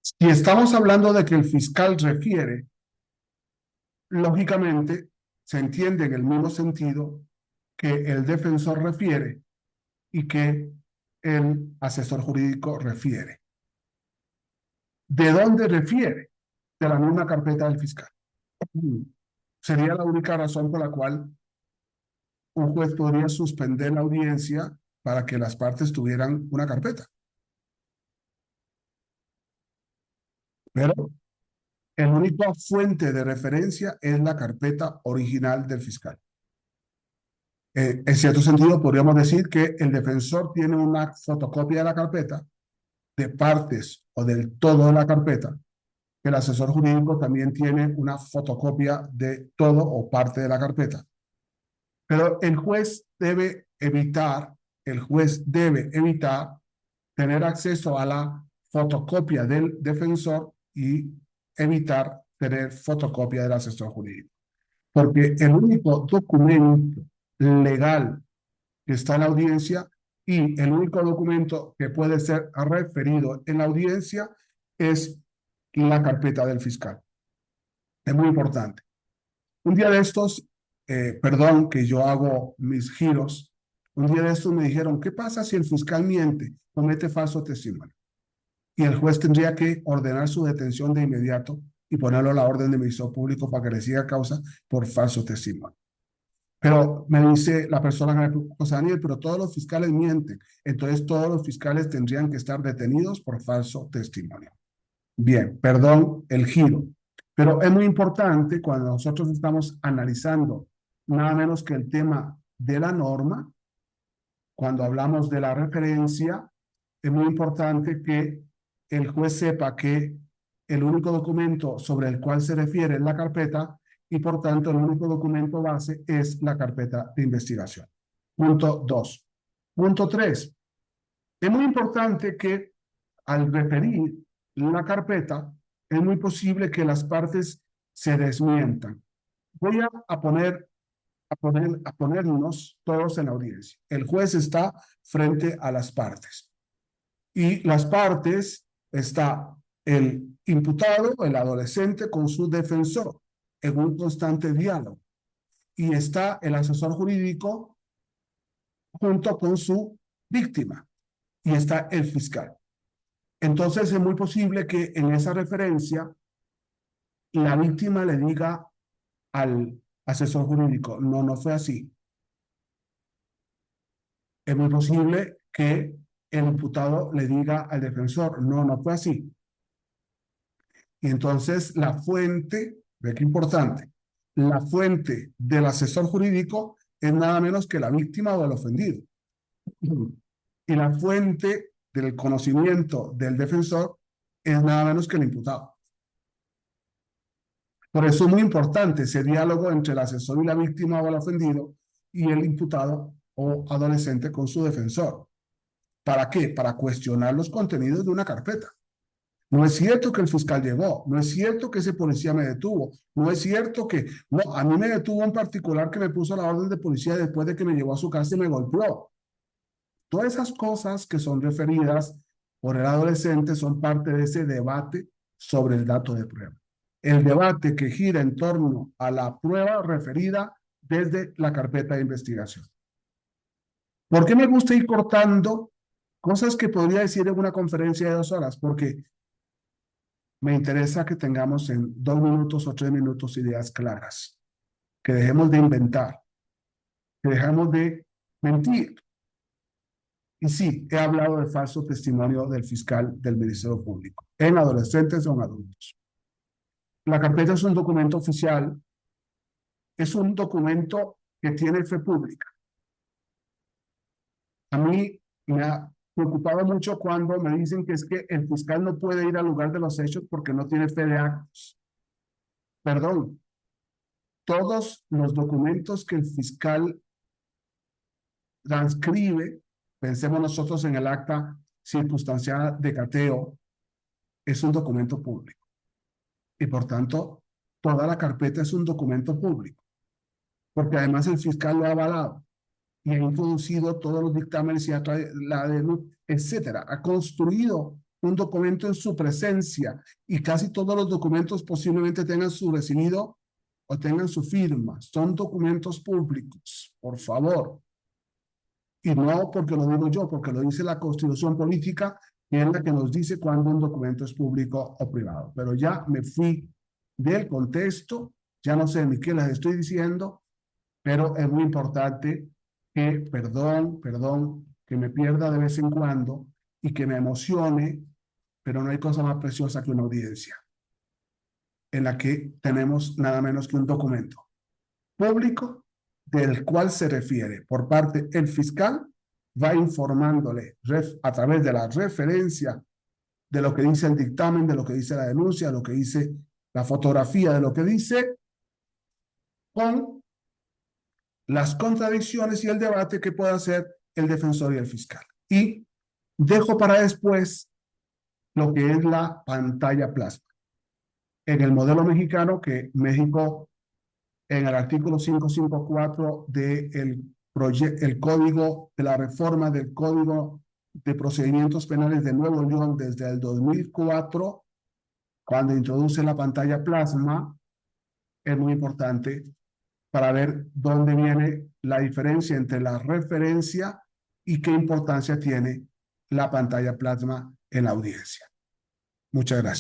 Si estamos hablando de que el fiscal refiere, lógicamente se entiende en el mismo sentido que el defensor refiere y que el asesor jurídico refiere. ¿De dónde refiere? De la misma carpeta del fiscal. Sería la única razón por la cual un juez podría suspender la audiencia para que las partes tuvieran una carpeta. Pero el único fuente de referencia es la carpeta original del fiscal. En cierto sentido, podríamos decir que el defensor tiene una fotocopia de la carpeta, de partes o del todo de la carpeta. El asesor jurídico también tiene una fotocopia de todo o parte de la carpeta. Pero el juez debe evitar tener acceso a la fotocopia del defensor y evitar tener fotocopia del asesor jurídico. Porque el único documento legal que está en la audiencia y el único documento que puede ser referido en la audiencia es la carpeta del fiscal. Es muy importante. Un día de estos, perdón que yo hago mis giros, un día de estos me dijeron, ¿qué pasa si el fiscal miente, comete falso testimonio? Y el juez tendría que ordenar su detención de inmediato y ponerlo a la orden de ministerio público para que le siga causa por falso testimonio. Pero me dice la persona que me preocupa, José Daniel, pero todos los fiscales mienten. Entonces todos los fiscales tendrían que estar detenidos por falso testimonio. Bien, perdón el giro. Pero es muy importante cuando nosotros estamos analizando nada menos que el tema de la norma, cuando hablamos de la referencia, es muy importante que el juez sepa que el único documento sobre el cual se refiere es la carpeta y por tanto el único documento base es la carpeta de investigación. Punto 2. Punto 3. Es muy importante que al referir la carpeta es muy posible que las partes se desmientan. Voy a ponernos todos en la audiencia. El juez está frente a las partes. Y las partes está el imputado, el adolescente, con su defensor en un constante diálogo. Y está el asesor jurídico junto con su víctima. Y está el fiscal. Entonces es muy posible que en esa referencia la víctima le diga al asesor jurídico, no, no fue así. Es muy posible que el imputado le diga al defensor, no, no fue así. Y entonces la fuente, ve qué importante, la fuente del asesor jurídico es nada menos que la víctima o el ofendido. Y la fuente del conocimiento del defensor es nada menos que el imputado. Por eso es muy importante ese diálogo entre el asesor y la víctima o el ofendido y el imputado o adolescente con su defensor. ¿Para qué? Para cuestionar los contenidos de una carpeta. No es cierto que el fiscal llegó, no es cierto que ese policía me detuvo, no es cierto que, no, a mí me detuvo un particular que me puso la orden de policía después de que me llevó a su casa y me golpeó. Todas esas cosas que son referidas por el adolescente son parte de ese debate sobre el dato de prueba. El debate que gira en torno a la prueba referida desde la carpeta de investigación. ¿Por qué me gusta ir cortando cosas que podría decir en una conferencia de 2 horas? Porque me interesa que tengamos en 2 minutos o 3 minutos ideas claras, que dejemos de inventar, que dejemos de mentir. Y sí, he hablado de falso testimonio del fiscal del Ministerio Público, en adolescentes o en adultos. La carpeta es un documento oficial, es un documento que tiene fe pública. A mí me ha preocupado mucho cuando me dicen que es que el fiscal no puede ir al lugar de los hechos porque no tiene fe de actos. Perdón, todos los documentos que el fiscal transcribe, pensemos nosotros en el acta circunstancial de cateo, es un documento público. Y por tanto, toda la carpeta es un documento público, porque además el fiscal lo ha avalado y ha introducido todos los dictámenes y la denuncia, etcétera. Ha construido un documento en su presencia y casi todos los documentos posiblemente tengan su recibido o tengan su firma. Son documentos públicos, por favor. Y no porque lo digo yo, porque lo dice la Constitución Política, que es la que nos dice cuando un documento es público o privado. Pero ya me fui del contexto, ya no sé ni qué les estoy diciendo, pero es muy importante que, perdón, que me pierda de vez en cuando y que me emocione, pero no hay cosa más preciosa que una audiencia en la que tenemos nada menos que un documento público del cual se refiere por parte del fiscal, va informándole a través de la referencia de lo que dice el dictamen, de lo que dice la denuncia, de lo que dice la fotografía, de lo que dice, con las contradicciones y el debate que pueda hacer el defensor y el fiscal. Y dejo para después lo que es la pantalla plasma. En el modelo mexicano, que México, en el artículo 554 del Código de la Reforma del Código de Procedimientos Penales de Nuevo León desde el 2004, cuando introduce la pantalla plasma, es muy importante para ver dónde viene la diferencia entre la referencia y qué importancia tiene la pantalla plasma en la audiencia. Muchas gracias.